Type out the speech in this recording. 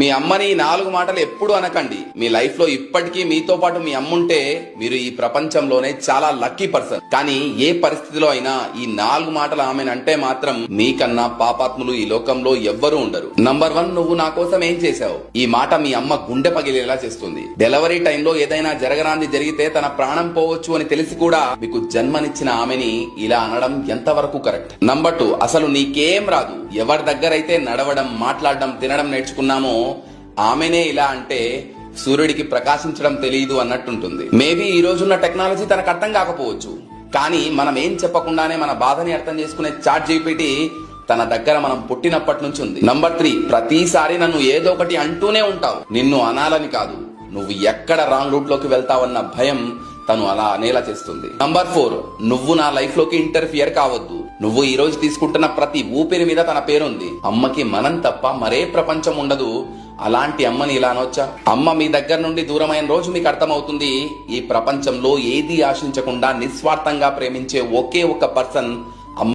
మీ అమ్మని 4 మాటలు ఎప్పుడు అనకండి. మీ లైఫ్ లో ఇప్పటికీ మీతో పాటు మీ అమ్ముంటే మీరు ఈ ప్రపంచంలోనే చాలా లక్కీ పర్సన్. కానీ ఏ పరిస్థితిలో అయినా ఈ 4 మాటలు ఆమెనంటే మాత్రం మీకన్నా పాపాత్ములు ఈ లోకంలో ఎవ్వరూ ఉండరు. నంబర్ 1, నువ్వు నా కోసం ఏం చేశావు. ఈ మాట మీ అమ్మ గుండె పగిలేలా చేస్తుంది. డెలివరీ టైంలో ఏదైనా జరగరాంది జరిగితే తన ప్రాణం పోవచ్చు అని తెలిసి కూడా మీకు జన్మనిచ్చిన ఆమెని ఇలా అనడం ఎంతవరకు కరెక్ట్. నంబర్ 2, అసలు నీకేం రాదు. ఎవరి దగ్గరైతే నడవడం, మాట్లాడడం, తినడం నేర్చుకున్నామో ఆమెనే ఇలా అంటే సూర్యుడికి ప్రకాశించడం తెలియదు అన్నట్టుంటుంది. మేబీ ఈ రోజున్న టెక్నాలజీ తనకు అర్థం కాకపోవచ్చు, కానీ మనం ఏం చెప్పకుండానే మన బాధని అర్థం చేసుకునే చాట్ జీపీటీ తన దగ్గర మనం పుట్టినప్పటి నుంచి ఉంది. నంబర్ 3, ప్రతిసారి నన్ను ఏదో ఒకటి అంటూనే ఉంటావు. నిన్ను అనాలని కాదు, నువ్వు ఎక్కడ రాంగ్ రూట్ లోకి వెళ్తావన్న భయం తను అలా అనేలా చేస్తుంది. నంబర్ 4, నువ్వు నా లైఫ్ లోకి ఇంటర్ఫియర్ కావద్దు. నువ్వు ఈ రోజు తీసుకుంటున్న ప్రతి ఊపిరి మీద తన పేరుంది. అమ్మకి మనం తప్ప మరే ప్రపంచం ఉండదు. అలాంటి అమ్మని ఇలా అనొచ్చా? అమ్మ మీ దగ్గర నుండి దూరమైన రోజు మీకు అర్థమవుతుంది ఈ ప్రపంచంలో ఏది ఆశించకుండా నిస్వార్థంగా ప్రేమించే ఒకే ఒక పర్సన్